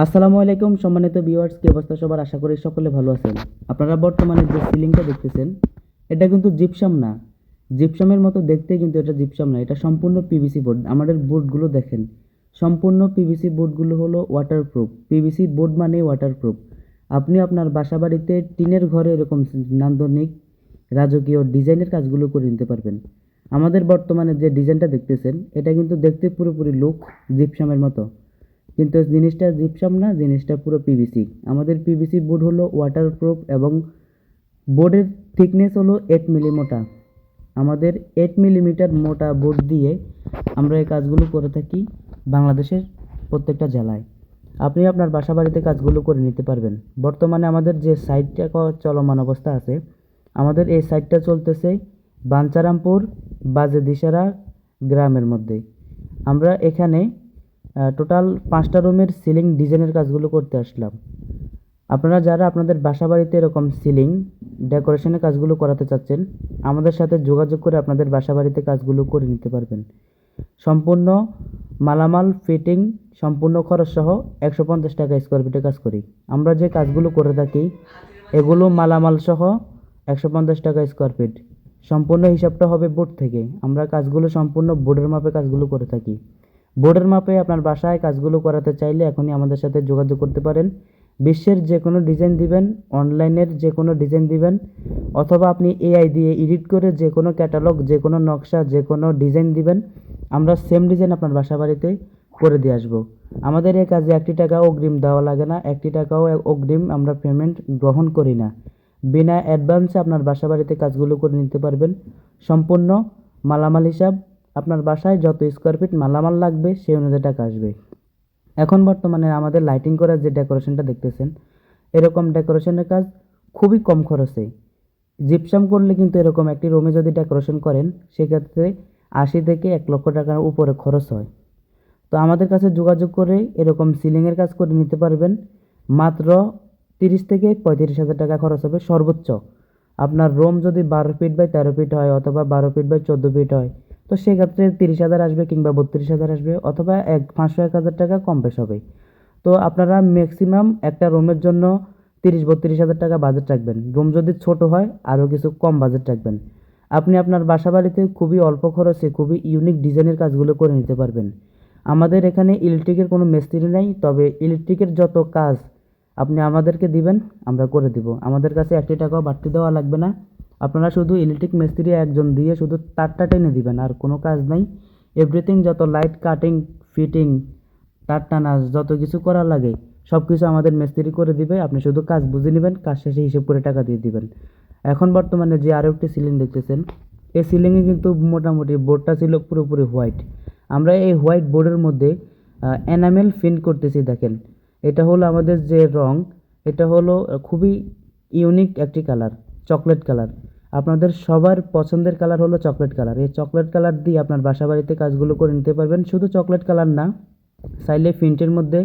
আসসালামু আলাইকুম সম্মানিত ভিউয়ার্স, কি অবস্থা সবার? আশা করি সকলে ভালো আছেন। আপনারা বর্তমানে যে সিলিংটা দেখতেছেন, এটা কিন্তু জিপসাম না। জিপসামের মতো দেখতে, কিন্তু এটা জিপসাম না, এটা সম্পূর্ণ পিভিসি বোর্ড। আমাদের বোর্ডগুলো দেখেন, সম্পূর্ণ পিভিসি বোর্ডগুলো হলো ওয়াটারপ্রুফ। পিভিসি বোর্ড মানে ওয়াটারপ্রুফ। আপনি আপনার বাসাবাড়িতে টিনের ঘরে এরকম নান্দনিক রাজকীয় ডিজাইনের কাজগুলো করে নিতে পারবেন। আমাদের বর্তমানে যে ডিজাইনটা দেখতেছেন, এটা কিন্তু দেখতে পুরোপুরি লুক জিপসামের মতো, কিন্তু জিনিসটা জিপসাম না, জিনিসটা পুরো পিভিসি। আমাদের পিভিসি বোর্ড হলো ওয়াটারপ্রুফ এবং বোর্ডের থিকনেস হলো 8 মিলি মোটা। আমাদের 8 মিলিমিটার মোটা বোর্ড দিয়ে আমরা এই কাজগুলো করে থাকি বাংলাদেশের প্রত্যেকটা জেলায়। আপনি আপনার বাসা বাড়িতে কাজগুলো করে নিতে পারবেন। বর্তমানে আমাদের যে সাইটটা চলমান অবস্থা আছে, আমাদের এই সাইটটা চলতেছে বাঞ্চারামপুর বাজে দিশারা গ্রামের মধ্যে। আমরা এখানে টোটাল 5টা রুমের সিলিং ডিজাইনের কাজগুলো করতে আসলাম। আপনারা যারা আপনাদের বাসাবাড়িতে এরকম সিলিং ডেকোরেশনের কাজগুলো করাতে চাচ্ছেন, আমাদের সাথে যোগাযোগ করে আপনাদের বাসাবাড়িতে কাজগুলো করে নিতে পারবেন। সম্পূর্ণ মালামাল ফিটিং সম্পূর্ণ খরচ সহ 150 টাকা স্কোয়ার ফিটে কাজ করি। আমরা যে কাজগুলো করে থাকি এগুলো মালামাল সহ 150 টাকা স্কোয়ার ফিট। সম্পূর্ণ হিসাবটা হবে বোর্ড থেকে। আমরা কাজগুলো সম্পূর্ণ বোর্ডের মাপে কাজগুলো করে থাকি। বোর্ডের মাপে আপনার বাসায় কাজগুলো করাতে চাইলে এখনই আমাদের সাথে যোগাযোগ করতে পারেন। বিশ্বের যে কোনো ডিজাইন দিবেন, অনলাইনের যে কোনো ডিজাইন দিবেন, অথবা আপনি এআই দিয়ে এডিট করে যে কোনো ক্যাটালগ, যে কোনো নকশা, যে কোনো ডিজাইন দিবেন, আমরা সেম ডিজাইন আপনার বাসা বাড়িতে করে দিয়ে আসবো। আমাদের এই কাজে 1টি টাকাও অগ্রিম দেওয়া লাগে না। 1টি টাকাও অগ্রিম আমরা পেমেন্ট গ্রহণ করি না। বিনা অ্যাডভান্সে আপনার বাসা বাড়িতে কাজগুলো করে নিতে পারবেন। সম্পূর্ণ মালামাল হিসাব, আপনার বাসায় যত স্কোয়ার ফিট মালামাল লাগবে সেই অনুযায়ী টাকা আসবে। এখন বর্তমানে আমাদের লাইটিং করার যে ডেকোরেশনটা দেখতেছেন, এরকম ডেকোরেশনের কাজ খুবই কম খরচে। জিপসাম করলে কিন্তু এরকম একটি রুমে যদি ডেকোরেশন করেন, সেক্ষেত্রে 80 থেকে 1 লক্ষ টাকার উপরে খরচ হয়। তো আমাদের কাছে যোগাযোগ করে এরকম সিলিংয়ের কাজ করে নিতে পারবেন। মাত্র 30 থেকে 35 হাজার টাকা খরচ হবে সর্বোচ্চ। আপনার রুম যদি 12 ফিট বাই 13 ফিট হয়, অথবা 12 ফিট বাই 14 ফিট হয়, তো সেক্ষেত্রে 30,000 আসবে, কিংবা 32,000 আসবে, অথবা 500-1,000 টাকা কম বেশ হবে। তো আপনারা ম্যাক্সিমাম একটা রুমের জন্য 30-32 হাজার টাকা বাজেট রাখবেন। রুম যদি ছোট হয় আরও কিছু কম বাজেট রাখবেন। আপনি আপনার বাসা বাড়িতে খুবই অল্প খরচে খুবই ইউনিক ডিজাইনের কাজগুলো করে নিতে পারবেন। আমাদের এখানে ইলেকট্রিকের কোনো মিস্ত্রি নেই, তবে ইলেকট্রিকের যত কাজ আপনি আমাদেরকে দিবেন, আমরা করে দিব। আমাদের কাছে 1টি টাকাও বাড়তি দেওয়া লাগবে না। আপনারা শুধু ইলেকট্রিক মিস্ত্রি একজন দিয়ে শুধু তারটা টেনে দিবেন, আর কোনো কাজ নাই। এভরিথিং, যত লাইট কাটিং, ফিটিং, তার টানা, যত কিছু করা লাগে সব কিছু আমাদের মিস্ত্রি করে দিবে। আপনি শুধু কাজ বুঝে নেবেন, কাজ শেষে হিসেব করে টাকা দিয়ে দিবেন। এখন বর্তমানে যে আরও একটি সিলিং দেখতেছেন, এই সিলিংয়ে কিন্তু মোটামুটি বোর্ডটা ছিল পুরোপুরি হোয়াইট। আমরা এই হোয়াইট বোর্ডের মধ্যে এনামেল প্রিন্ট করতেছি। দেখেন, এটা হলো আমাদের যে রং, এটা হলো খুবই ইউনিক একটি কালার, চকলেট কালার। আপনাদের সবার পছন্দের কালার হলো চকলেট কালার। এই চকলেট কালার দিয়ে আপনার বাসা বাড়িতে কাজগুলো করে নিতে পারবেন। শুধু চকলেট কালার না, চাইলে প্রিন্টের মধ্যে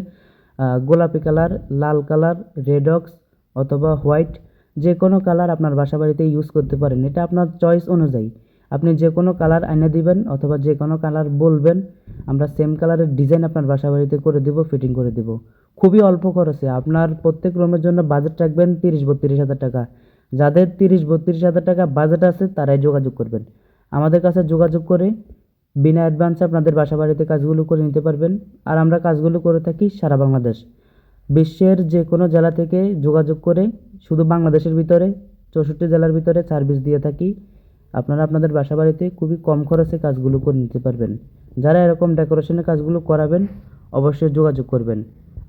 গোলাপি কালার, লাল কালার, রেডক্স অথবা হোয়াইট, যে কোনো কালার আপনার বাসা বাড়িতে ইউজ করতে পারেন। এটা আপনার চয়েস অনুযায়ী আপনি যে কোনো কালার এনে দিবেন, অথবা যে কোনো কালার বলবেন, আমরা সেম কালারের ডিজাইন আপনার বাসা বাড়িতে করে দিব, ফিটিং করে দিব খুবই অল্প খরচে। আপনার প্রত্যেক রুমের জন্য বাজেট রাখবেন 30-32 হাজার টাকা। যাদের 30-32 হাজার টাকা বাজেট আছে তারাই যোগাযোগ করবেন। আমাদের কাছে যোগাযোগ করে বিনা অ্যাডভান্সে আপনাদের বাসা বাড়িতে কাজগুলো করে নিতে পারবেন। আর আমরা কাজগুলো করে থাকি সারা বাংলাদেশ, বিশ্বের যে কোনো জেলা থেকে যোগাযোগ করে শুধু বাংলাদেশের ভিতরে 64 জেলার ভিতরে সার্ভিস দিয়ে থাকি। আপনারা আপনাদের বাসা বাড়িতে খুবই কম খরচে কাজগুলো করে নিতে পারবেন। যারা এরকম ডেকোরেশনের কাজগুলো করাবেন অবশ্যই যোগাযোগ করবেন।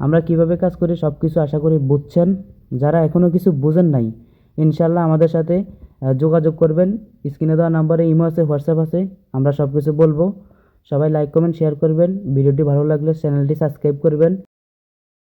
আমরা কিভাবে কাজ করি সব কিছু আশা করি বুঝছেন। যারা এখনও কিছু বুঝেন নাই, ইনশাল্লাহ আমাদের সাথে যোগাযোগ করবেন। স্ক্রিনে দেওয়া নাম্বারে ইমো আছে, হোয়াটসঅ্যাপ আছে, আমরা সব কিছু বলবো। সবাই লাইক কমেন্ট শেয়ার করবেন। ভিডিওটি ভালো লাগলে চ্যানেলটি সাবস্ক্রাইব করবেন।